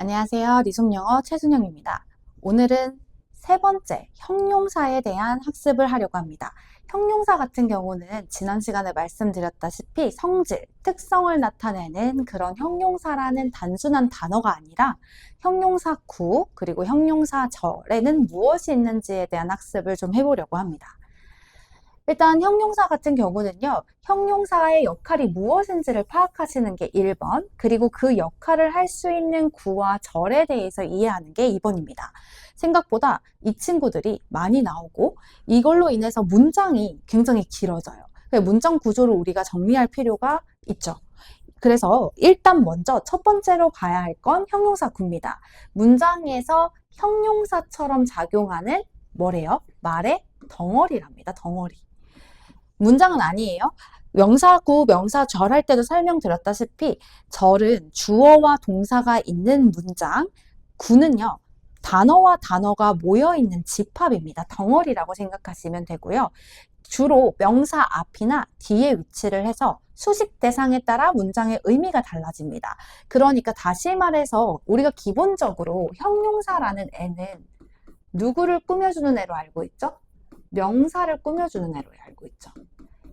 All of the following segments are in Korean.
안녕하세요. 리솜영어 최순영입니다. 오늘은 세 번째 형용사에 대한 학습을 하려고 합니다. 형용사 같은 경우는 지난 시간에 말씀드렸다시피 성질, 특성을 나타내는 그런 형용사라는 단순한 단어가 아니라 형용사 구, 그리고 형용사 절에는 무엇이 있는지에 대한 학습을 좀 해보려고 합니다. 일단 형용사 같은 경우는요, 형용사의 역할이 무엇인지를 파악하시는 게 1번, 그리고 그 역할을 할 수 있는 구와 절에 대해서 이해하는 게 2번입니다. 생각보다 이 친구들이 많이 나오고 이걸로 인해서 문장이 굉장히 길어져요. 문장 구조를 우리가 정리할 필요가 있죠. 그래서 일단 먼저 첫 번째로 봐야 할 건 형용사 구입니다. 문장에서 형용사처럼 작용하는 뭐래요? 말의 덩어리랍니다. 덩어리. 문장은 아니에요. 명사구, 명사절 할 때도 설명드렸다시피 절은 주어와 동사가 있는 문장, 구는요. 단어와 단어가 모여있는 집합입니다. 덩어리라고 생각하시면 되고요. 주로 명사 앞이나 뒤에 위치를 해서 수식 대상에 따라 문장의 의미가 달라집니다. 그러니까 다시 말해서 우리가 기본적으로 형용사라는 애는 누구를 꾸며주는 애로 알고 있죠? 명사를 꾸며주는 애로 알고 있죠.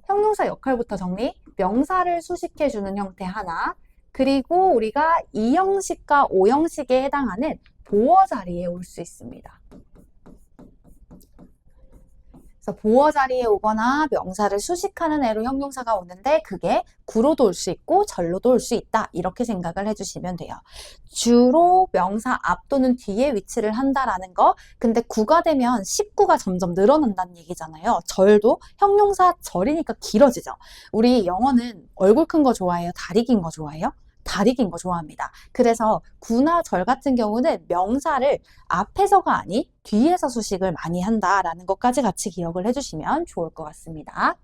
형용사 역할부터 정리. 명사를 수식해주는 형태 하나. 그리고 우리가 2형식과 5형식에 해당하는 보어 자리에 올 수 있습니다. 그래서 보어 자리에 오거나 명사를 수식하는 애로 형용사가 오는데 그게 구로도 올 수 있고 절로도 올 수 있다. 이렇게 생각을 해주시면 돼요. 주로 명사 앞 또는 뒤에 위치를 한다라는 거. 근데 구가 되면 식구가 점점 늘어난다는 얘기잖아요. 절도 형용사 절이니까 길어지죠. 우리 영어는 얼굴 큰 거 좋아해요? 다리 긴 거 좋아해요? 다리 긴 거 좋아합니다. 그래서 구나 절 같은 경우는 명사를 앞에서가 아닌 뒤에서 수식을 많이 한다라는 것까지 같이 기억을 해주시면 좋을 것 같습니다.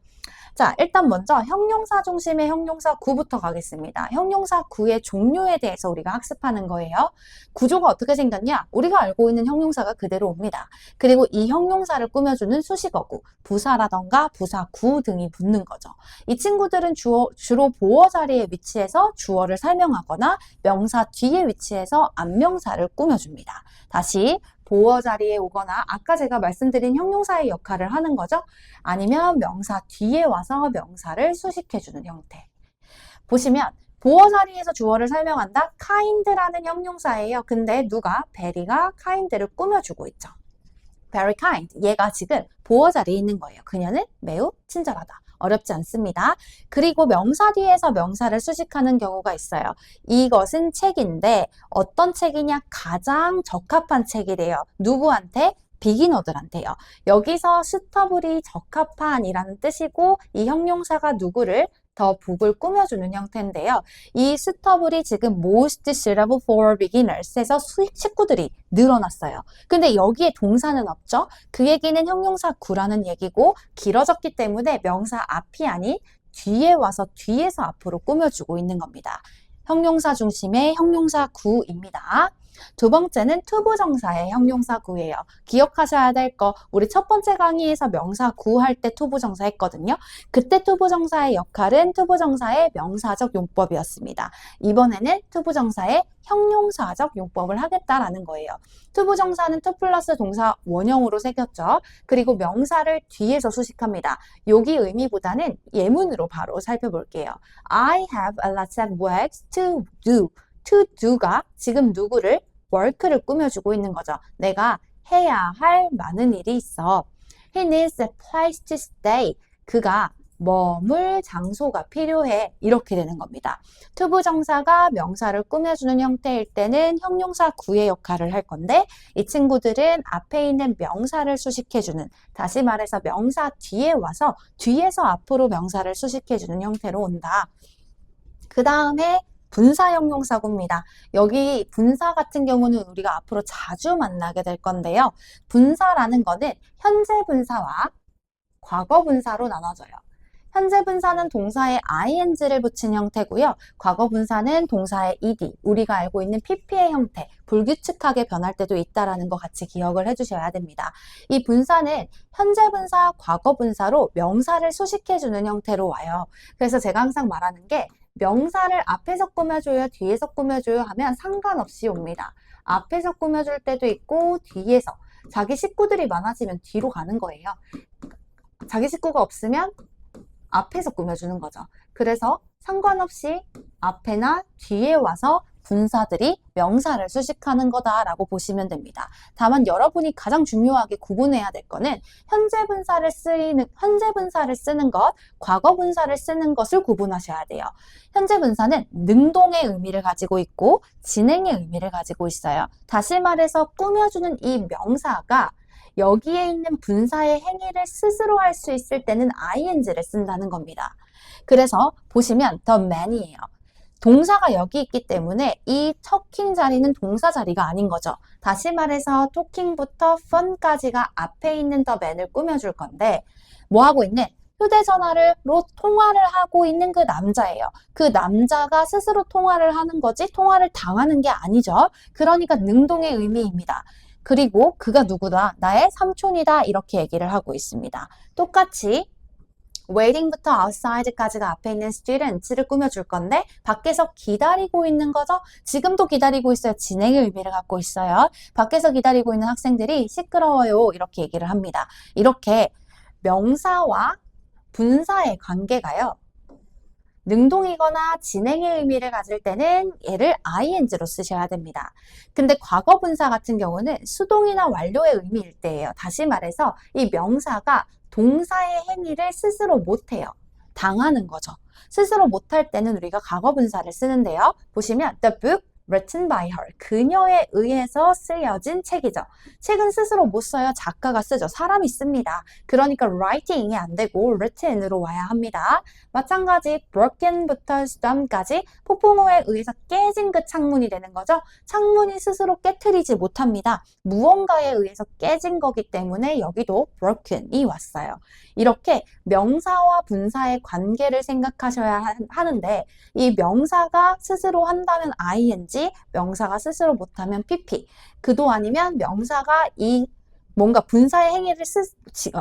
자, 일단 먼저 형용사 중심의 형용사 구부터 가겠습니다. 형용사 구의 종류에 대해서 우리가 학습하는 거예요. 구조가 어떻게 생겼냐? 우리가 알고 있는 형용사가 그대로 옵니다. 그리고 이 형용사를 꾸며주는 수식어구, 부사라던가 부사구 등이 붙는 거죠. 이 친구들은 주로 보어 자리에 위치해서 주어를 설명하거나 명사 뒤에 위치해서 안명사를 꾸며줍니다. 다시 보어 자리에 오거나 아까 제가 말씀드린 형용사의 역할을 하는 거죠. 아니면 명사 뒤에 와서 명사를 수식해주는 형태. 보시면 보어 자리에서 주어를 설명한다. kind라는 형용사예요. 근데 누가? 베리가 kind를 꾸며주고 있죠. very kind. 얘가 지금 보어 자리에 있는 거예요. 그녀는 매우 친절하다. 어렵지 않습니다. 그리고 명사 뒤에서 명사를 수식하는 경우가 있어요. 이것은 책인데 어떤 책이냐? 가장 적합한 책이래요. 누구한테? 비기너들한테요. 여기서 수터블이 적합한이라는 뜻이고 이 형용사가 누구를? 더 북을 꾸며주는 형태인데요. 이 수터블이 지금 most suitable for beginners에서 수익 식구들이 늘어났어요. 근데 여기에 동사는 없죠? 그 얘기는 형용사 구라는 얘기고 길어졌기 때문에 명사 앞이 아닌 뒤에 와서 뒤에서 앞으로 꾸며주고 있는 겁니다. 형용사 중심의 형용사 구입니다. 두 번째는 투부정사의 형용사 구예요. 기억하셔야 될 거, 우리 첫 번째 강의에서 명사 구 할 때 투부정사 했거든요. 그때 투부정사의 역할은 투부정사의 명사적 용법이었습니다. 이번에는 투부정사의 형용사적 용법을 하겠다라는 거예요. 투부정사는 투 플러스 동사 원형으로 새겼죠. 그리고 명사를 뒤에서 수식합니다. 여기 의미보다는 예문으로 바로 살펴볼게요. I have a lot of work to do. to do가 지금 누구를? work를 꾸며주고 있는 거죠. 내가 해야 할 많은 일이 있어. He needs a place to stay. 그가 머물 장소가 필요해. 이렇게 되는 겁니다. 투부정사가 명사를 꾸며주는 형태일 때는 형용사 구의 역할을 할 건데 이 친구들은 앞에 있는 명사를 수식해주는, 다시 말해서 명사 뒤에 와서 뒤에서 앞으로 명사를 수식해주는 형태로 온다. 그 다음에 분사 형용사구입니다. 여기 분사 같은 경우는 우리가 앞으로 자주 만나게 될 건데요. 분사라는 거는 현재 분사와 과거 분사로 나눠져요. 현재 분사는 동사에 ing를 붙인 형태고요. 과거 분사는 동사의 ed, 우리가 알고 있는 pp의 형태, 불규칙하게 변할 때도 있다는 거 같이 기억을 해주셔야 됩니다. 이 분사는 현재 분사, 과거 분사로 명사를 수식해주는 형태로 와요. 그래서 제가 항상 말하는 게 명사를 앞에서 꾸며줘요, 뒤에서 꾸며줘요 하면 상관없이 옵니다. 앞에서 꾸며줄 때도 있고 뒤에서. 자기 식구들이 많아지면 뒤로 가는 거예요. 자기 식구가 없으면 앞에서 꾸며주는 거죠. 그래서 상관없이 앞에나 뒤에 와서 분사들이 명사를 수식하는 거다라고 보시면 됩니다. 다만 여러분이 가장 중요하게 구분해야 될 거는 현재 분사를 쓰는 것, 과거 분사를 쓰는 것을 구분하셔야 돼요. 현재 분사는 능동의 의미를 가지고 있고 진행의 의미를 가지고 있어요. 다시 말해서 꾸며주는 이 명사가 여기에 있는 분사의 행위를 스스로 할 수 있을 때는 ing를 쓴다는 겁니다. 그래서 보시면 the man이에요. 동사가 여기 있기 때문에 이 talking 자리는 동사 자리가 아닌 거죠. 다시 말해서 talking부터 fun까지가 앞에 있는 the man을 꾸며줄 건데 뭐 하고 있는? 휴대전화로 통화를 하고 있는 그 남자예요. 그 남자가 스스로 통화를 하는 거지 통화를 당하는 게 아니죠. 그러니까 능동의 의미입니다. 그리고 그가 누구다? 나의 삼촌이다. 이렇게 얘기를 하고 있습니다. 똑같이 waiting부터 outside까지가 앞에 있는 students를 꾸며줄 건데 밖에서 기다리고 있는 거죠. 지금도 기다리고 있어요. 진행의 의미를 갖고 있어요. 밖에서 기다리고 있는 학생들이 시끄러워요. 이렇게 얘기를 합니다. 이렇게 명사와 분사의 관계가요. 능동이거나 진행의 의미를 가질 때는 얘를 ing로 쓰셔야 됩니다. 근데 과거 분사 같은 경우는 수동이나 완료의 의미일 때예요. 다시 말해서 이 명사가 동사의 행위를 스스로 못해요. 당하는 거죠. 스스로 못할 때는 우리가 과거 분사를 쓰는데요. 보시면 the book written by her. 그녀에 의해서 쓰여진 책이죠. 책은 스스로 못 써요. 작가가 쓰죠. 사람이 씁니다. 그러니까 writing이 안 되고 written으로 와야 합니다. 마찬가지 broken부터 stone까지 폭풍우에 의해서 깨진 그 창문이 되는 거죠. 창문이 스스로 깨트리지 못합니다. 무언가에 의해서 깨진 거기 때문에 여기도 broken이 왔어요. 이렇게 명사와 분사의 관계를 생각하셔야 하는데 이 명사가 스스로 한다면 ing, 명사가 스스로 못하면 pp. 그도 아니면 명사가 이 뭔가 분사의 행위를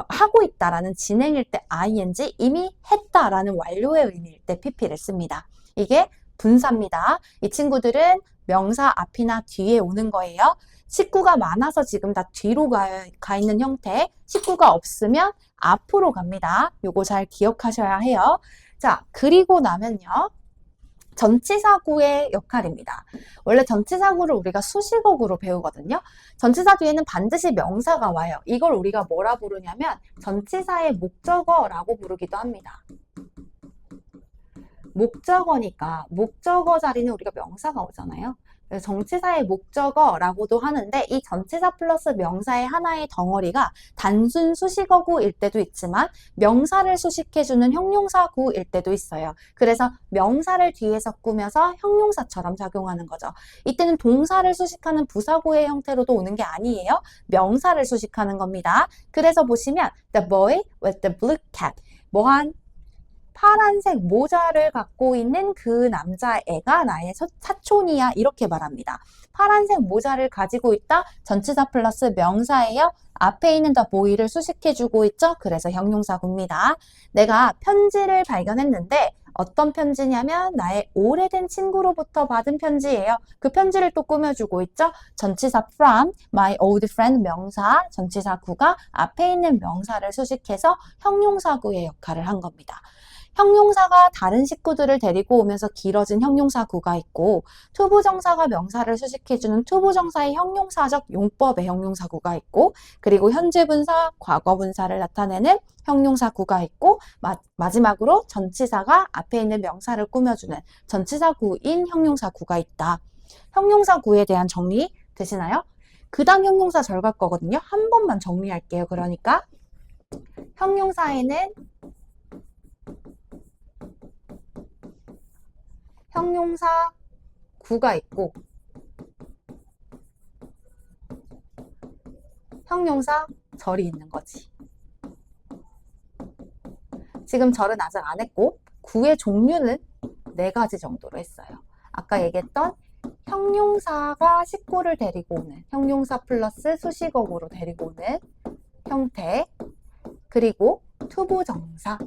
하고 있다라는 진행일 때 ing, 이미 했다라는 완료의 의미일 때 pp를 씁니다. 이게 분사입니다. 이 친구들은 명사 앞이나 뒤에 오는 거예요. 식구가 많아서 지금 다 뒤로 가 있는 형태, 식구가 없으면 앞으로 갑니다. 요거 잘 기억하셔야 해요. 자, 그리고 나면요. 전치사구의 역할입니다. 원래 전치사구를 우리가 수식어구로 배우거든요. 전치사 뒤에는 반드시 명사가 와요. 이걸 우리가 뭐라 부르냐면 전치사의 목적어라고 부르기도 합니다. 목적어니까 목적어 자리는 우리가 명사가 오잖아요. 그래서 정치사의 목적어라고도 하는데 이 전치사 플러스 명사의 하나의 덩어리가 단순 수식어구일 때도 있지만 명사를 수식해주는 형용사구일 때도 있어요. 그래서 명사를 뒤에서 꾸며서 형용사처럼 작용하는 거죠. 이때는 동사를 수식하는 부사구의 형태로도 오는 게 아니에요. 명사를 수식하는 겁니다. 그래서 보시면 the boy with the blue cap, 뭐한 파란색 모자를 갖고 있는 그 남자애가 나의 사촌이야 이렇게 말합니다. 파란색 모자를 가지고 있다. 전치사 플러스 명사예요. 앞에 있는 the boy를 수식해주고 있죠. 그래서 형용사구입니다. 내가 편지를 발견했는데 어떤 편지냐면 나의 오래된 친구로부터 받은 편지예요. 그 편지를 또 꾸며주고 있죠. 전치사 from, my old friend 명사, 전치사구가 앞에 있는 명사를 수식해서 형용사구의 역할을 한 겁니다. 형용사가 다른 식구들을 데리고 오면서 길어진 형용사구가 있고 투부정사가 명사를 수식해주는 투부정사의 형용사적 용법의 형용사구가 있고 그리고 현재분사, 과거분사를 나타내는 형용사구가 있고 마지막으로 전치사가 앞에 있는 명사를 꾸며주는 전치사구인 형용사구가 있다. 형용사구에 대한 정리 되시나요? 그 다음 형용사 절갈 거거든요. 한 번만 정리할게요. 그러니까 형용사에는 형용사 구가 있고 형용사 절이 있는 거지. 지금 절은 아직 안 했고 구의 종류는 4가지 정도로 했어요. 아까 얘기했던 형용사가 식구를 데리고 오는 형용사 플러스 수식어구로 데리고 오는 형태, 그리고 투부정사,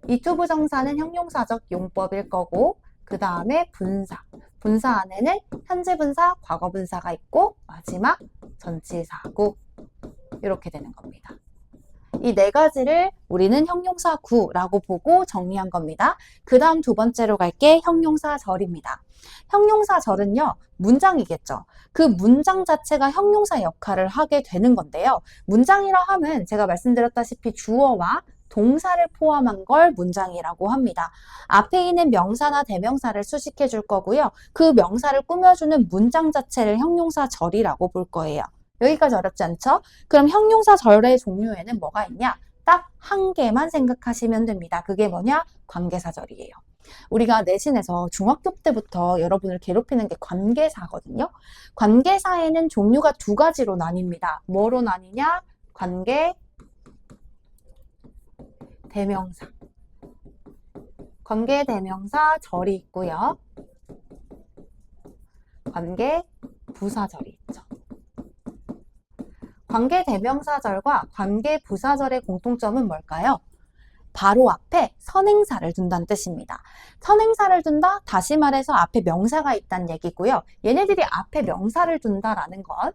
이 투부정사는 형용사적 용법일 거고 그 다음에 분사. 분사 안에는 현재 분사, 과거 분사가 있고 마지막 전치사구 이렇게 되는 겁니다. 이 네 가지를 우리는 형용사구라고 보고 정리한 겁니다. 그 다음 두 번째로 갈게 형용사절입니다. 형용사절은요, 문장이겠죠. 그 문장 자체가 형용사 역할을 하게 되는 건데요. 문장이라 함은 제가 말씀드렸다시피 주어와 동사를 포함한 걸 문장이라고 합니다. 앞에 있는 명사나 대명사를 수식해 줄 거고요. 그 명사를 꾸며주는 문장 자체를 형용사절이라고 볼 거예요. 여기까지 어렵지 않죠? 그럼 형용사절의 종류에는 뭐가 있냐? 딱 한 개만 생각하시면 됩니다. 그게 뭐냐? 관계사절이에요. 우리가 내신에서 중학교 때부터 여러분을 괴롭히는 게 관계사거든요. 관계사에는 종류가 두 가지로 나뉩니다. 뭐로 나뉘냐? 관계, 대명사. 관계, 대명사, 절이 있고요. 관계, 부사절이 있죠. 관계대명사절과 관계부사절의 공통점은 뭘까요? 바로 앞에 선행사를 둔다는 뜻입니다. 선행사를 둔다? 다시 말해서 앞에 명사가 있다는 얘기고요. 얘네들이 앞에 명사를 둔다라는 것.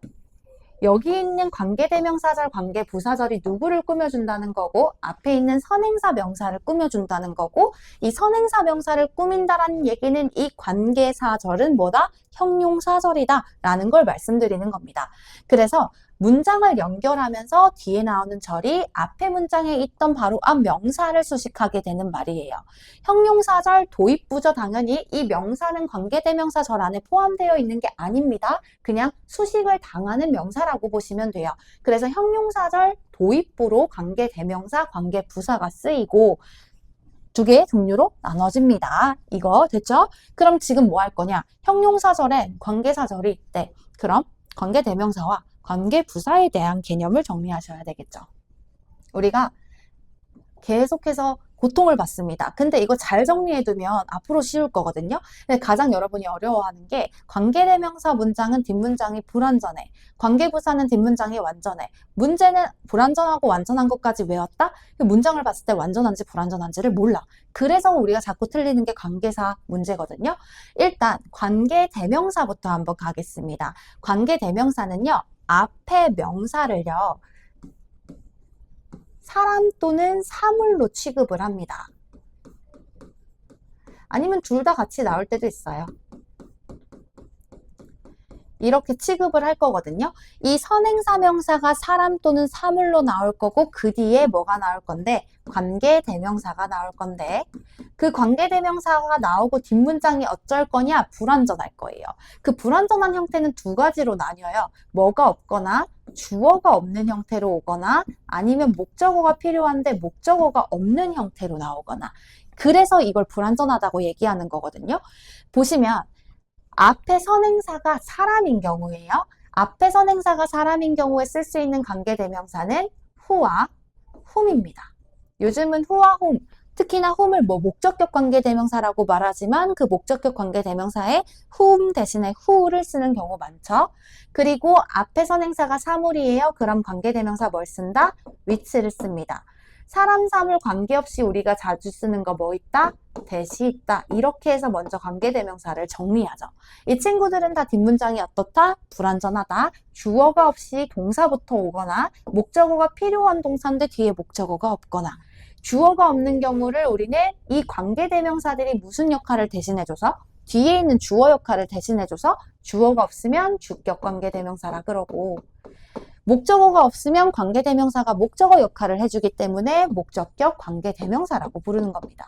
여기 있는 관계대명사절, 관계부사절이 누구를 꾸며준다는 거고 앞에 있는 선행사 명사를 꾸며준다는 거고 이 선행사 명사를 꾸민다라는 얘기는 이 관계사절은 뭐다? 형용사절이다 라는 걸 말씀드리는 겁니다. 그래서 문장을 연결하면서 뒤에 나오는 절이 앞에 문장에 있던 바로 앞 명사를 수식하게 되는 말이에요. 형용사절, 도입부죠. 당연히 이 명사는 관계대명사절 안에 포함되어 있는 게 아닙니다. 그냥 수식을 당하는 명사라고 보시면 돼요. 그래서 형용사절, 도입부로 관계대명사, 관계부사가 쓰이고 두 개의 종류로 나눠집니다. 이거 됐죠? 그럼 지금 뭐 할 거냐? 형용사절에 관계사절이 있대. 그럼 관계대명사와 관계부사에 대한 개념을 정리하셔야 되겠죠. 우리가 계속해서 고통을 받습니다. 근데 이거 잘 정리해두면 앞으로 쉬울 거거든요. 근데 가장 여러분이 어려워하는 게 관계대명사 문장은 뒷문장이 불완전해. 관계부사는 뒷문장이 완전해. 문제는 불완전하고 완전한 것까지 외웠다? 문장을 봤을 때 완전한지 불완전한지를 몰라. 그래서 우리가 자꾸 틀리는 게 관계사 문제거든요. 일단 관계대명사부터 한번 가겠습니다. 관계대명사는요. 앞에 명사를요. 사람 또는 사물로 취급을 합니다. 아니면 둘 다 같이 나올 때도 있어요. 이렇게 취급을 할 거거든요. 이 선행사 명사가 사람 또는 사물로 나올 거고 그 뒤에 뭐가 나올 건데 관계대명사가 나올 건데 그 관계대명사가 나오고 뒷문장이 어쩔 거냐? 불완전할 거예요. 그 불완전한 형태는 두 가지로 나뉘어요. 뭐가 없거나 주어가 없는 형태로 오거나 아니면 목적어가 필요한데 목적어가 없는 형태로 나오거나 그래서 이걸 불완전하다고 얘기하는 거거든요. 보시면 앞에 선행사가 사람인 경우에요. 앞에 선행사가 사람인 경우에 쓸 수 있는 관계대명사는 who와 whom입니다. 요즘은 who와 whom, 특히나 whom을 목적격 관계대명사라고 말하지만 그 목적격 관계대명사에 whom 대신에 who를 쓰는 경우 많죠. 그리고 앞에 선행사가 사물이에요. 그럼 관계대명사 뭘 쓴다? which를 씁니다. 사람, 사물 관계없이 우리가 자주 쓰는 거 뭐 있다? 대시 있다. 이렇게 해서 먼저 관계대명사를 정리하죠. 이 친구들은 다 뒷문장이 어떻다? 불완전하다. 주어가 없이 동사부터 오거나 목적어가 필요한 동사인데 뒤에 목적어가 없거나 주어가 없는 경우를 우리는 이 관계대명사들이 무슨 역할을 대신해줘서 뒤에 있는 주어 역할을 대신해줘서 주어가 없으면 주격 관계대명사라 그러고 목적어가 없으면 관계대명사가 목적어 역할을 해주기 때문에 목적격 관계대명사라고 부르는 겁니다.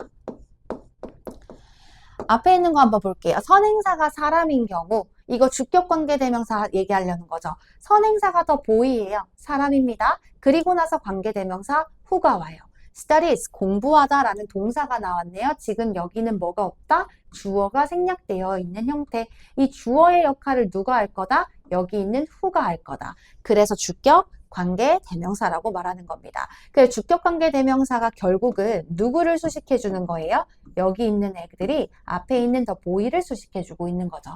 앞에 있는 거 한번 볼게요. 선행사가 사람인 경우 이거 주격 관계대명사 얘기하려는 거죠. 선행사가 더 보이예요. 사람입니다. 그리고 나서 관계대명사 who가 와요. studies, 공부하다라는 동사가 나왔네요. 지금 여기는 뭐가 없다? 주어가 생략되어 있는 형태. 이 주어의 역할을 누가 할 거다? 여기 있는 who가 할 거다. 그래서 주격 관계대명사라고 말하는 겁니다. 그래서 주격 관계대명사가 결국은 누구를 수식해 주는 거예요? 여기 있는 애들이 앞에 있는 더 보이를 수식해 주고 있는 거죠.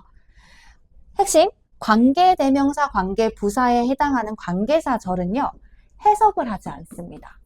핵심, 관계대명사 관계부사에 해당하는 관계사절은요. 해석을 하지 않습니다.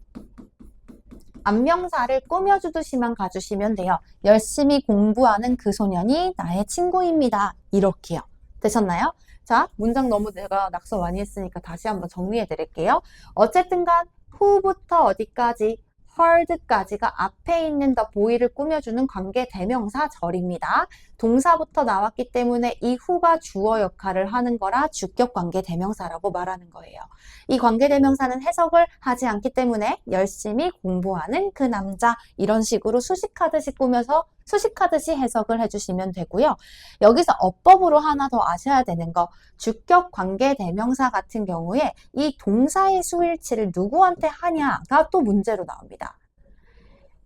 앞명사를 꾸며주듯이만 가주시면 돼요. 열심히 공부하는 그 소년이 나의 친구입니다. 이렇게요. 되셨나요? 자, 문장 너무 내가 낙서 많이 했으니까 다시 한번 정리해 드릴게요. 어쨌든 간 who부터 어디까지 heard까지가 앞에 있는 the boy를 꾸며주는 관계 대명사 절입니다. 동사부터 나왔기 때문에 이 who가 주어 역할을 하는 거라 주격 관계 대명사라고 말하는 거예요. 이 관계 대명사는 해석을 하지 않기 때문에 열심히 공부하는 그 남자 이런 식으로 수식하듯이 꾸며서 수식하듯이 해석을 해주시면 되고요. 여기서 어법으로 하나 더 아셔야 되는 거 주격 관계 대명사 같은 경우에 이 동사의 수일치를 누구한테 하냐가 또 문제로 나옵니다.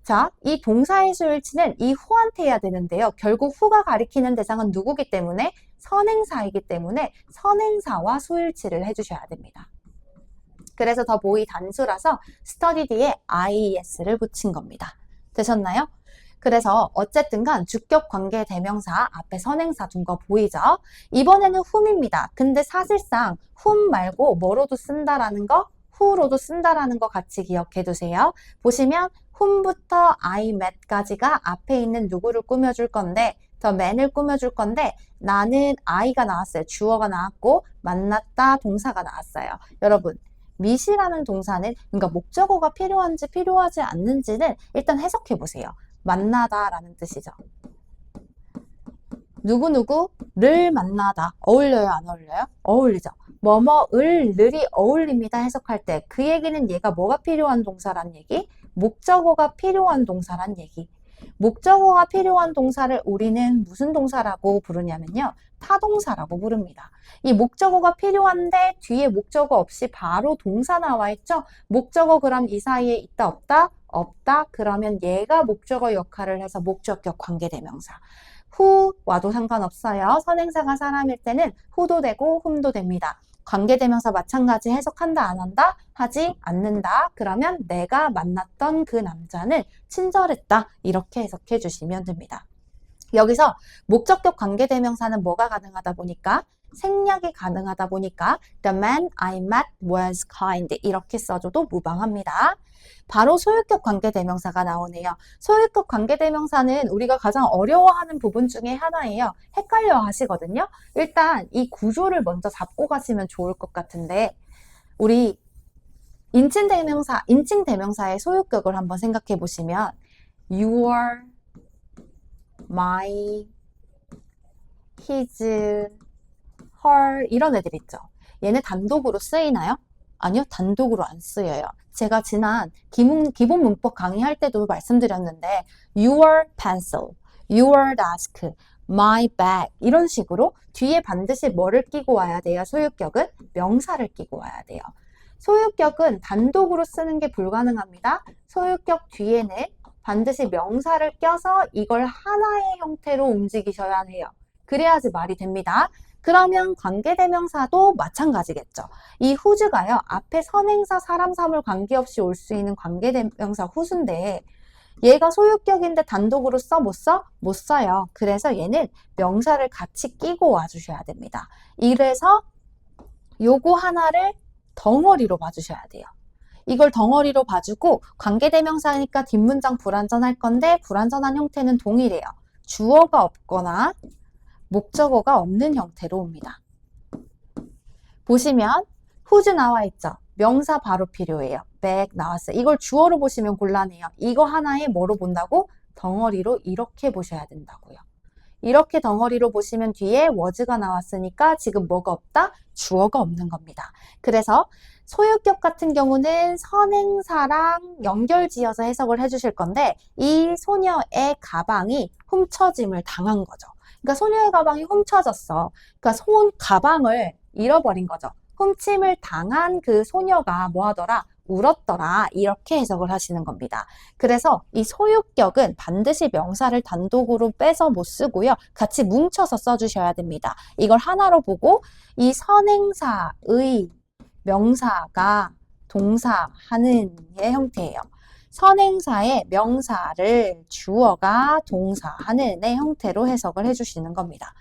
자, 이 동사의 수일치는 이 who한테 해야 되는데요. 결국 who가 가리키는 대상은 누구기 때문에 선행사이기 때문에 선행사와 수일치를 해주셔야 됩니다. 그래서 더 보이 단수라서 study 뒤에 ies를 붙인 겁니다. 되셨나요? 그래서 어쨌든 간 주격 관계 대명사 앞에 선행사 둔 거 보이죠? 이번에는 whom입니다. 근데 사실상 whom 말고 뭐로도 쓴다라는 거, who로도 쓴다라는 거 같이 기억해 두세요. 보시면 whom부터 I met까지가 앞에 있는 누구를 꾸며줄 건데 더 man을 꾸며줄 건데 나는 I가 나왔어요. 주어가 나왔고 만났다 동사가 나왔어요. 여러분 meet이라는 동사는 그러니까 목적어가 필요한지 필요하지 않는지는 일단 해석해 보세요. 만나다 라는 뜻이죠. 누구누구를 만나다. 어울려요? 안 어울려요? 어울리죠. 뭐뭐을 늘이 어울립니다 해석할 때 그 얘기는 얘가 뭐가 필요한 동사란 얘기? 목적어가 필요한 동사란 얘기. 목적어가 필요한 동사를 우리는 무슨 동사라고 부르냐면요. 타동사라고 부릅니다. 이 목적어가 필요한데 뒤에 목적어 없이 바로 동사 나와 있죠? 목적어 그럼 이 사이에 있다 없다? 없다? 그러면 얘가 목적어 역할을 해서 목적격 관계대명사. who와도 상관없어요. 선행사가 사람일 때는 who도 되고 whom도 됩니다. 관계대명사 마찬가지 해석한다 안 한다? 하지 않는다. 그러면 내가 만났던 그 남자는 친절했다. 이렇게 해석해 주시면 됩니다. 여기서 목적격 관계대명사는 뭐가 가능하다 보니까 생략이 가능하다 보니까 The man I met was kind 이렇게 써줘도 무방합니다. 바로 소유격 관계대명사가 나오네요. 소유격 관계대명사는 우리가 가장 어려워하는 부분 중에 하나예요. 헷갈려 하시거든요. 일단 이 구조를 먼저 잡고 가시면 좋을 것 같은데 우리 인칭 대명사의 소유격을 한번 생각해 보시면 your, my, his, her 이런 애들 있죠. 얘네 단독으로 쓰이나요? 아니요, 단독으로 안 쓰여요. 제가 지난 기본 문법 강의할 때도 말씀드렸는데 your pencil, your desk, my bag 이런 식으로 뒤에 반드시 뭐를 끼고 와야 돼요? 소유격은 명사를 끼고 와야 돼요. 소유격은 단독으로 쓰는 게 불가능합니다. 소유격 뒤에는 반드시 명사를 껴서 이걸 하나의 형태로 움직이셔야 해요. 그래야지 말이 됩니다. 그러면 관계대명사도 마찬가지겠죠. 이 who's가요. 앞에 선행사, 사람, 사물 관계없이 올 수 있는 관계대명사 who's인데 얘가 소유격인데 단독으로 써? 못 써? 못 써요. 그래서 얘는 명사를 같이 끼고 와주셔야 됩니다. 이래서 요거 하나를 덩어리로 봐주셔야 돼요. 이걸 덩어리로 봐주고 관계대명사니까 뒷문장 불완전할 건데 불완전한 형태는 동일해요. 주어가 없거나 목적어가 없는 형태로 옵니다. 보시면 whose 나와 있죠. 명사 바로 필요해요. bag 나왔어요. 이걸 주어로 보시면 곤란해요. 이거 하나에 뭐로 본다고? 덩어리로 이렇게 보셔야 된다고요. 이렇게 덩어리로 보시면 뒤에 was가 나왔으니까 지금 뭐가 없다? 주어가 없는 겁니다. 그래서 소유격 같은 경우는 선행사랑 연결지어서 해석을 해주실 건데 이 소녀의 가방이 훔쳐짐을 당한 거죠. 그러니까 소녀의 가방이 훔쳐졌어. 그러니까 가방을 잃어버린 거죠. 훔침을 당한 그 소녀가 뭐 하더라? 울었더라. 이렇게 해석을 하시는 겁니다. 그래서 이 소유격은 반드시 명사를 단독으로 빼서 못 쓰고요. 같이 뭉쳐서 써주셔야 됩니다. 이걸 하나로 보고 이 선행사의 명사가 동사하는의 형태예요. 선행사의 명사를 주어가 동사하는의 형태로 해석을 해주시는 겁니다.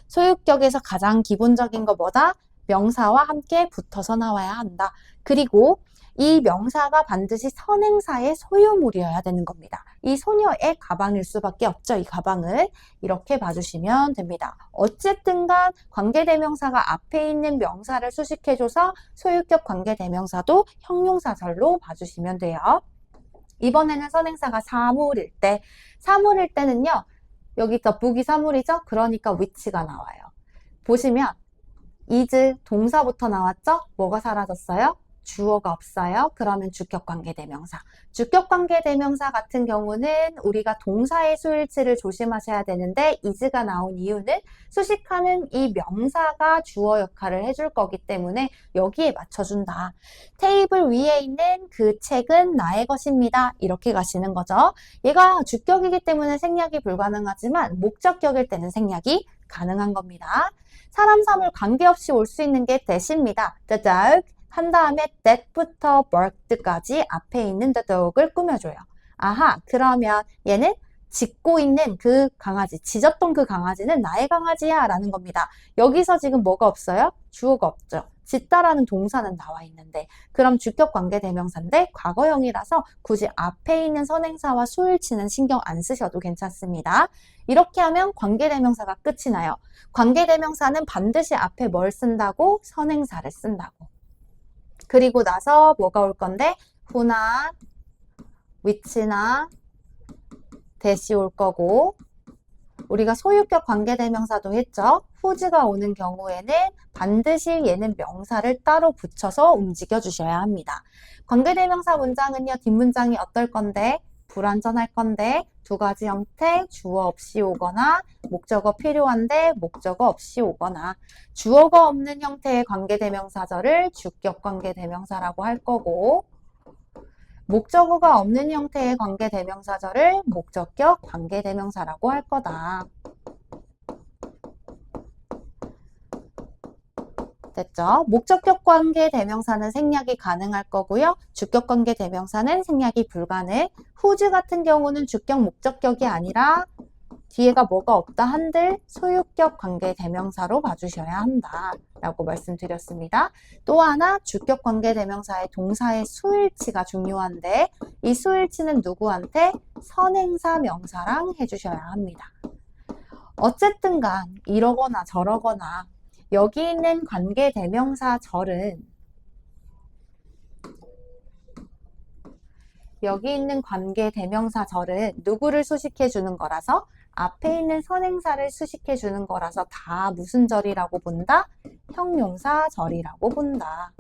소유격에서 가장 기본적인 것보다 명사와 함께 붙어서 나와야 한다. 그리고 이 명사가 반드시 선행사의 소유물이어야 되는 겁니다. 이 소녀의 가방일 수밖에 없죠. 이 가방을 이렇게 봐주시면 됩니다. 어쨌든 간 관계대명사가 앞에 있는 명사를 수식해줘서 소유격 관계대명사도 형용사절로 봐주시면 돼요. 이번에는 선행사가 사물일 때, 사물일 때는요, 여기 더 북이 사물이죠? 그러니까 위치가 나와요. 보시면 is 동사부터 나왔죠? 뭐가 사라졌어요? 주어가 없어요. 그러면 주격관계대명사. 주격관계대명사 같은 경우는 우리가 동사의 수일치를 조심하셔야 되는데 is가 나온 이유는 수식하는 이 명사가 주어 역할을 해줄 거기 때문에 여기에 맞춰준다. 테이블 위에 있는 그 책은 나의 것입니다. 이렇게 가시는 거죠. 얘가 주격이기 때문에 생략이 불가능하지만 목적격일 때는 생략이 가능한 겁니다. 사람, 사물 관계없이 올 수 있는 게 that입니다. The dog 한 다음에 that부터 barked까지 앞에 있는 the dog을 꾸며줘요. 아하, 그러면 얘는 짖고 있는 그 강아지, 짖었던 그 강아지는 나의 강아지야 라는 겁니다. 여기서 지금 뭐가 없어요? 주어가 없죠. 짖다라는 동사는 나와 있는데 그럼 주격관계대명사인데 과거형이라서 굳이 앞에 있는 선행사와 수일치는 신경 안 쓰셔도 괜찮습니다. 이렇게 하면 관계대명사가 끝이 나요. 관계대명사는 반드시 앞에 뭘 쓴다고? 선행사를 쓴다고. 그리고 나서 뭐가 올 건데 who나 which나 that이 올 거고 우리가 소유격 관계대명사도 했죠. whose가 오는 경우에는 반드시 얘는 명사를 따로 붙여서 움직여 주셔야 합니다. 관계대명사 문장은요. 뒷문장이 어떨 건데 불완전할 건데 두 가지 형태 주어 없이 오거나 목적어 필요한데 목적어 없이 오거나 주어가 없는 형태의 관계대명사절을 주격관계대명사라고 할 거고 목적어가 없는 형태의 관계대명사절을 목적격 관계대명사라고 할 거다. 됐죠? 목적격 관계대명사는 생략이 가능할 거고요. 주격 관계대명사는 생략이 불가능. whose 같은 경우는 주격 목적격이 아니라 뒤에가 뭐가 없다 한들 소유격 관계대명사로 봐주셔야 한다 라고 말씀드렸습니다. 또 하나 주격 관계대명사의 동사의 수일치가 중요한데 이 수일치는 누구한테? 선행사 명사랑 해주셔야 합니다. 어쨌든 간 이러거나 저러거나 여기 있는 관계대명사절은 누구를 수식해 주는 거라서 앞에 있는 선행사를 수식해 주는 거라서 다 무슨 절이라고 본다? 형용사절이라고 본다.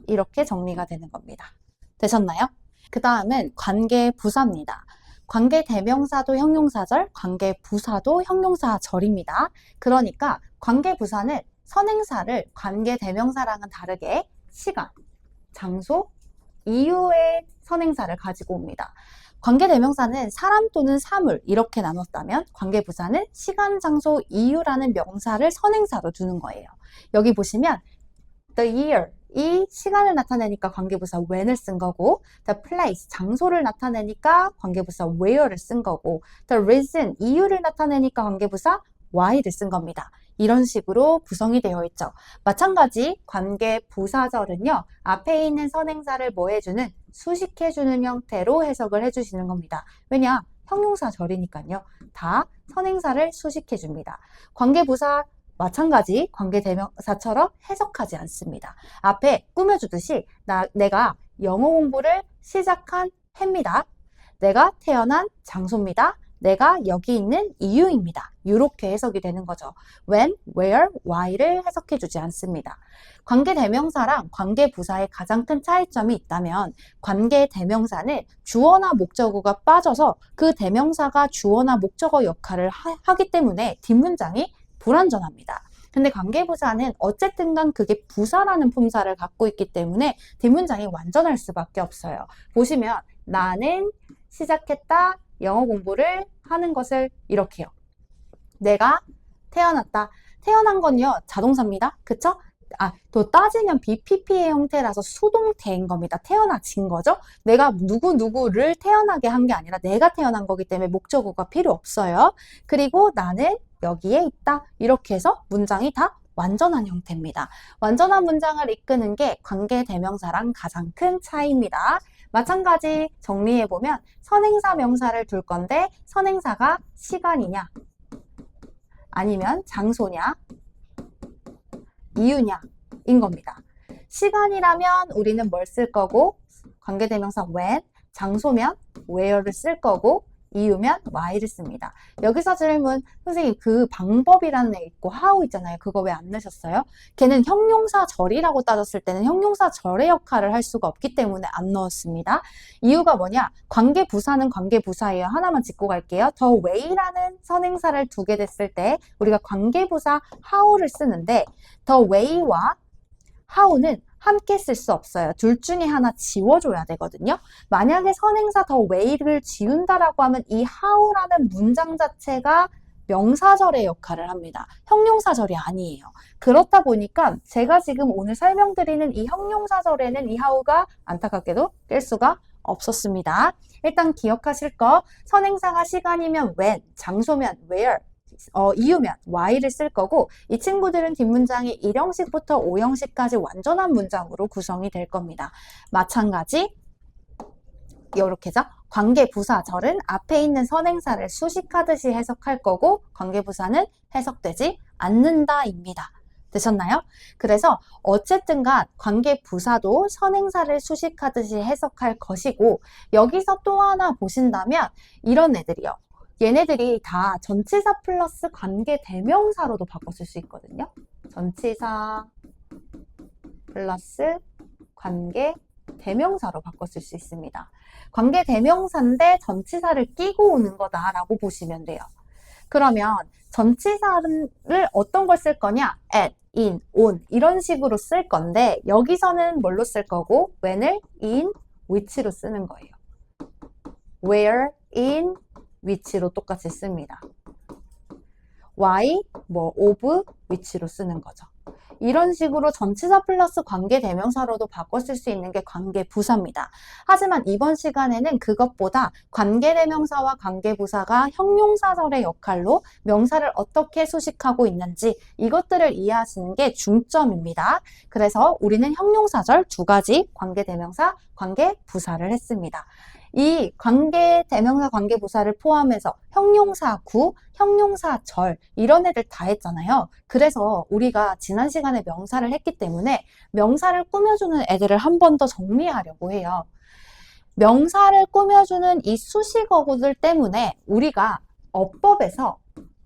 이렇게 정리가 되는 겁니다. 되셨나요? 그 다음은 관계부사입니다. 관계대명사도 형용사절, 관계부사도 형용사절입니다. 그러니까 관계부사는 선행사를 관계대명사랑은 다르게 시간, 장소, 이유의 선행사를 가지고 옵니다. 관계대명사는 사람 또는 사물 이렇게 나눴다면 관계부사는 시간, 장소, 이유라는 명사를 선행사로 두는 거예요. 여기 보시면 the year 이 시간을 나타내니까 관계부사 when을 쓴 거고 the place 장소를 나타내니까 관계부사 where를 쓴 거고 the reason 이유를 나타내니까 관계부사 why를 쓴 겁니다. 이런 식으로 구성이 되어 있죠. 마찬가지 관계부사절은요. 앞에 있는 선행사를 뭐 해주는? 수식해주는 형태로 해석을 해주시는 겁니다. 왜냐? 형용사절이니까요. 다 선행사를 수식해줍니다. 관계부사 마찬가지 관계대명사처럼 해석하지 않습니다. 앞에 꾸며주듯이 내가 영어 공부를 시작한 해입니다. 내가 태어난 장소입니다. 내가 여기 있는 이유입니다. 이렇게 해석이 되는 거죠. when, where, why를 해석해주지 않습니다. 관계대명사랑 관계부사의 가장 큰 차이점이 있다면 관계대명사는 주어나 목적어가 빠져서 그 대명사가 주어나 목적어 역할을 하기 때문에 뒷문장이 불완전합니다. 근데 관계부사는 어쨌든 간 그게 부사라는 품사를 갖고 있기 때문에 뒷문장이 완전할 수밖에 없어요. 보시면 나는 시작했다 영어 공부를 하는 것을 이렇게요. 내가 태어났다. 태어난 건요 자동사입니다. 그쵸? 또 따지면 BPP의 형태라서 수동태인 겁니다. 태어나진 거죠. 내가 누구를 태어나게 한 게 아니라 내가 태어난 거기 때문에 목적어가 필요 없어요. 그리고 나는 여기에 있다. 이렇게 해서 문장이 다 완전한 형태입니다. 완전한 문장을 이끄는 게 관계대명사랑 가장 큰 차이입니다. 마찬가지 정리해보면 선행사 명사를 둘 건데 선행사가 시간이냐 아니면 장소냐 이유냐 인 겁니다. 시간이라면 우리는 뭘 쓸 거고 관계대명사 when, 장소면 where를 쓸 거고 이유면 why를 씁니다. 여기서 질문, 선생님 그 방법이라는 애 있고 how 있잖아요. 그거 왜 안 넣으셨어요? 걔는 형용사절이라고 따졌을 때는 형용사절의 역할을 할 수가 없기 때문에 안 넣었습니다. 이유가 뭐냐? 관계부사는 관계부사예요. 하나만 짚고 갈게요. the way라는 선행사를 두게 됐을 때 우리가 관계부사 how를 쓰는데 the way와 how는 함께 쓸 수 없어요. 둘 중에 하나 지워줘야 되거든요. 만약에 선행사 the way를 지운다라고 하면 이 how라는 문장 자체가 명사절의 역할을 합니다. 형용사절이 아니에요. 그렇다 보니까 제가 지금 오늘 설명드리는 이 형용사절에는 이 how가 안타깝게도 낄 수가 없었습니다. 일단 기억하실 거 선행사가 시간이면 when, 장소면 where, 이유면 why를 쓸 거고 이 친구들은 뒷문장이 1형식부터 5형식까지 완전한 문장으로 구성이 될 겁니다. 마찬가지 이렇게죠. 관계부사절은 앞에 있는 선행사를 수식하듯이 해석할 거고 관계부사는 해석되지 않는다입니다. 되셨나요? 그래서 어쨌든간 관계부사도 선행사를 수식하듯이 해석할 것이고 여기서 또 하나 보신다면 이런 애들이요. 얘네들이 다 전치사 플러스 관계대명사로도 바꿨을 수 있거든요. 전치사 플러스 관계대명사로 바꿨을 수 있습니다. 관계대명사인데 전치사를 끼고 오는 거다라고 보시면 돼요. 그러면 전치사를 어떤 걸 쓸 거냐? at, in, on 이런 식으로 쓸 건데 여기서는 뭘로 쓸 거고 when을 in, which로 쓰는 거예요. where, in, which로 똑같이 씁니다. why, of, which로 쓰는 거죠. 이런 식으로 전치사 플러스 관계대명사로도 바꿔 쓸 수 있는 게 관계부사입니다. 하지만 이번 시간에는 그것보다 관계대명사와 관계부사가 형용사절의 역할로 명사를 어떻게 수식하고 있는지 이것들을 이해하시는 게 중점입니다. 그래서 우리는 형용사절 두 가지 관계대명사, 관계부사를 했습니다. 이 관계대명사, 관계부사를 포함해서 형용사구, 형용사절 이런 애들 다 했잖아요. 그래서 우리가 지난 시간에 명사를 했기 때문에 명사를 꾸며주는 애들을 한 번 더 정리하려고 해요. 명사를 꾸며주는 이 수식어구들 때문에 우리가 어법에서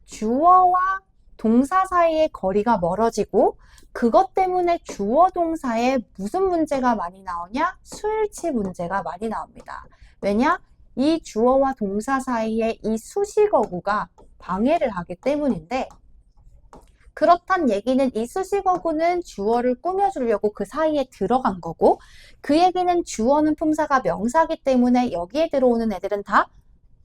주어와 동사 사이의 거리가 멀어지고 그것 때문에 주어 동사에 무슨 문제가 많이 나오냐? 수일치 문제가 많이 나옵니다. 왜냐? 이 주어와 동사 사이에 이 수식어구가 방해를 하기 때문인데 그렇단 얘기는 이 수식어구는 주어를 꾸며주려고 그 사이에 들어간 거고 그 얘기는 주어는 품사가 명사기 때문에 여기에 들어오는 애들은 다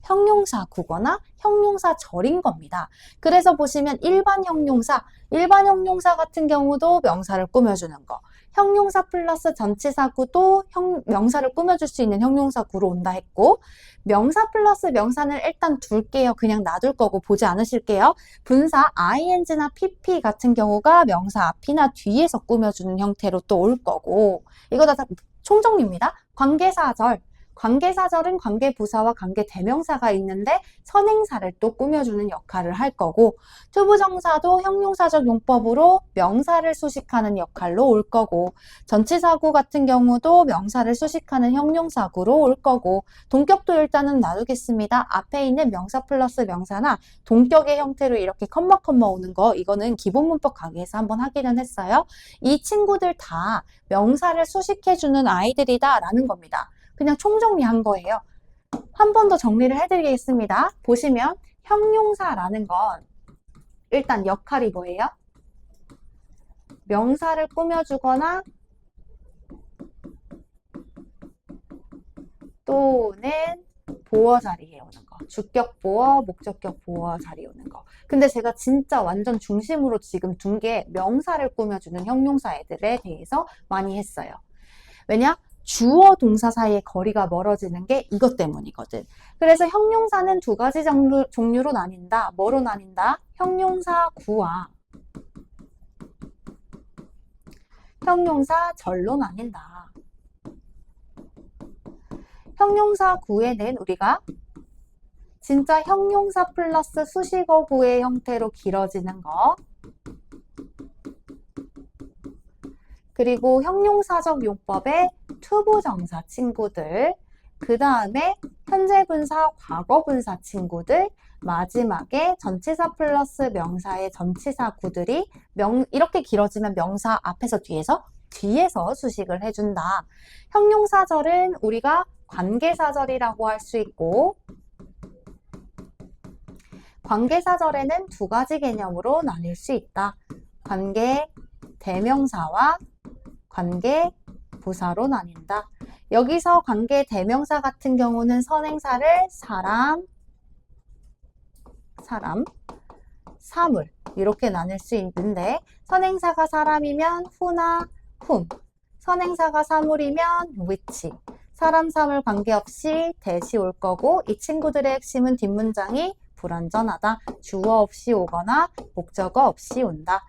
형용사구거나 형용사절인 겁니다. 그래서 보시면 일반 형용사 같은 경우도 명사를 꾸며주는 거. 형용사 플러스 전치사구도 명사를 꾸며줄 수 있는 형용사구로 온다 했고 명사 플러스 명사는 일단 둘게요. 그냥 놔둘 거고 보지 않으실게요. 분사 ing나 pp 같은 경우가 명사 앞이나 뒤에서 꾸며주는 형태로 또 올 거고 이거 다 총정리입니다. 관계사절은 관계부사와 관계대명사가 있는데 선행사를 또 꾸며주는 역할을 할 거고 투부정사도 형용사적 용법으로 명사를 수식하는 역할로 올 거고 전치사구 같은 경우도 명사를 수식하는 형용사구로 올 거고 동격도 일단은 놔두겠습니다. 앞에 있는 명사 플러스 명사나 동격의 형태로 이렇게 컴마 오는 거 이거는 기본문법 강의에서 한번 하기는 했어요. 이 친구들 다 명사를 수식해주는 아이들이다 라는 겁니다. 그냥 총정리한 거예요. 한 번 더 정리를 해드리겠습니다. 보시면 형용사라는 건 일단 역할이 뭐예요? 명사를 꾸며주거나 또는 보어 자리에 오는 거. 주격 보어, 목적격 보어 자리에 오는 거. 근데 제가 진짜 완전 중심으로 지금 둔 게 명사를 꾸며주는 형용사 애들에 대해서 많이 했어요. 왜냐? 주어 동사 사이의 거리가 멀어지는 게 이것 때문이거든. 그래서 형용사는 두 가지 종류로 나뉜다. 뭐로 나뉜다? 형용사구와 형용사 절로 나뉜다. 형용사 구에는 우리가 진짜 형용사 플러스 수식어 구의 형태로 길어지는 거, 그리고 형용사적 용법의 투부정사 친구들, 그 다음에 현재 분사, 과거 분사 친구들, 마지막에 전치사 플러스 명사의 전치사 구들이 이렇게 길어지면 명사 앞에서 뒤에서 수식을 해준다. 형용사절은 우리가 관계사절이라고 할 수 있고, 관계사절에는 두 가지 개념으로 나뉠 수 있다. 관계 대명사와 관계 부사로 나뉜다. 여기서 관계 대명사 같은 경우는 선행사를 사람, 사물 이렇게 나눌 수 있는데, 선행사가 사람이면 who나 whom, 선행사가 사물이면 which, 사람, 사물 관계없이 대시 올 거고, 이 친구들의 핵심은 뒷문장이 불완전하다. 주어 없이 오거나 목적어 없이 온다.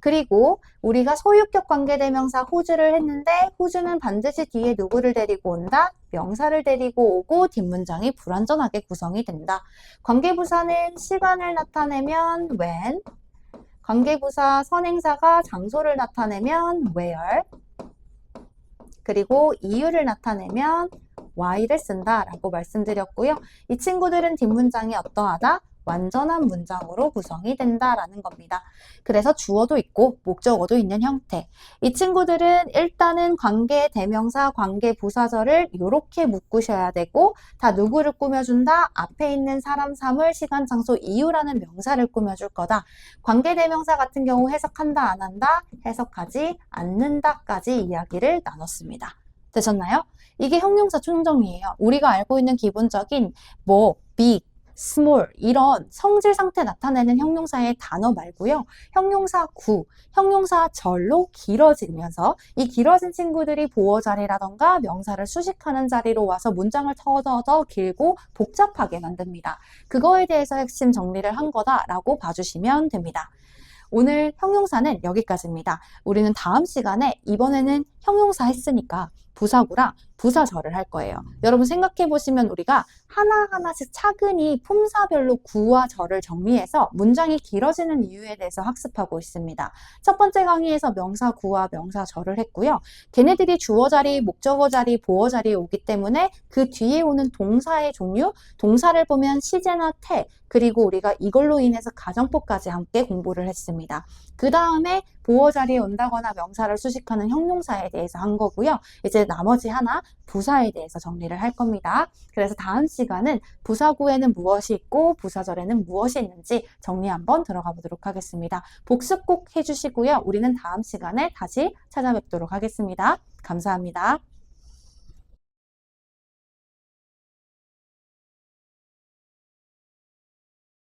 그리고 우리가 소유격 관계대명사 whose를 했는데, whose는 반드시 뒤에 누구를 데리고 온다? 명사를 데리고 오고 뒷문장이 불완전하게 구성이 된다. 관계부사는 시간을 나타내면 when, 관계부사 선행사가 장소를 나타내면 where, 그리고 이유를 나타내면 why를 쓴다라고 말씀드렸고요. 이 친구들은 뒷문장이 어떠하다? 완전한 문장으로 구성이 된다라는 겁니다. 그래서 주어도 있고 목적어도 있는 형태. 이 친구들은 일단은 관계 대명사, 관계 부사절을 이렇게 묶으셔야 되고, 다 누구를 꾸며준다? 앞에 있는 사람, 사물, 시간, 장소, 이유라는 명사를 꾸며줄 거다. 관계 대명사 같은 경우 해석한다, 안 한다? 해석하지 않는다까지 이야기를 나눴습니다. 되셨나요? 이게 형용사 총정리예요. 우리가 알고 있는 기본적인 big, small 이런 성질 상태 나타내는 형용사의 단어 말고요. 형용사 구, 형용사 절로 길어지면서 이 길어진 친구들이 보어 자리라던가 명사를 수식하는 자리로 와서 문장을 더 길고 복잡하게 만듭니다. 그거에 대해서 핵심 정리를 한 거다라고 봐주시면 됩니다. 오늘 형용사는 여기까지입니다. 우리는 다음 시간에 이번에는 형용사 했으니까 부사구랑 부사절을 할 거예요. 여러분 생각해 보시면 우리가 하나하나씩 차근히 품사별로 구와 절을 정리해서 문장이 길어지는 이유에 대해서 학습하고 있습니다. 첫 번째 강의에서 명사 구와 명사 절을 했고요. 걔네들이 주어 자리, 목적어 자리, 보어 자리에 오기 때문에 그 뒤에 오는 동사의 종류, 동사를 보면 시제나 태, 그리고 우리가 이걸로 인해서 가정법까지 함께 공부를 했습니다. 그 다음에 보어 자리에 온다거나 명사를 수식하는 형용사에 대해서 한 거고요. 이제 나머지 하나 부사에 대해서 정리를 할 겁니다. 그래서 다음 시간은 부사구에는 무엇이 있고 부사절에는 무엇이 있는지 정리 한번 들어가 보도록 하겠습니다. 복습 꼭 해주시고요. 우리는 다음 시간에 다시 찾아뵙도록 하겠습니다. 감사합니다.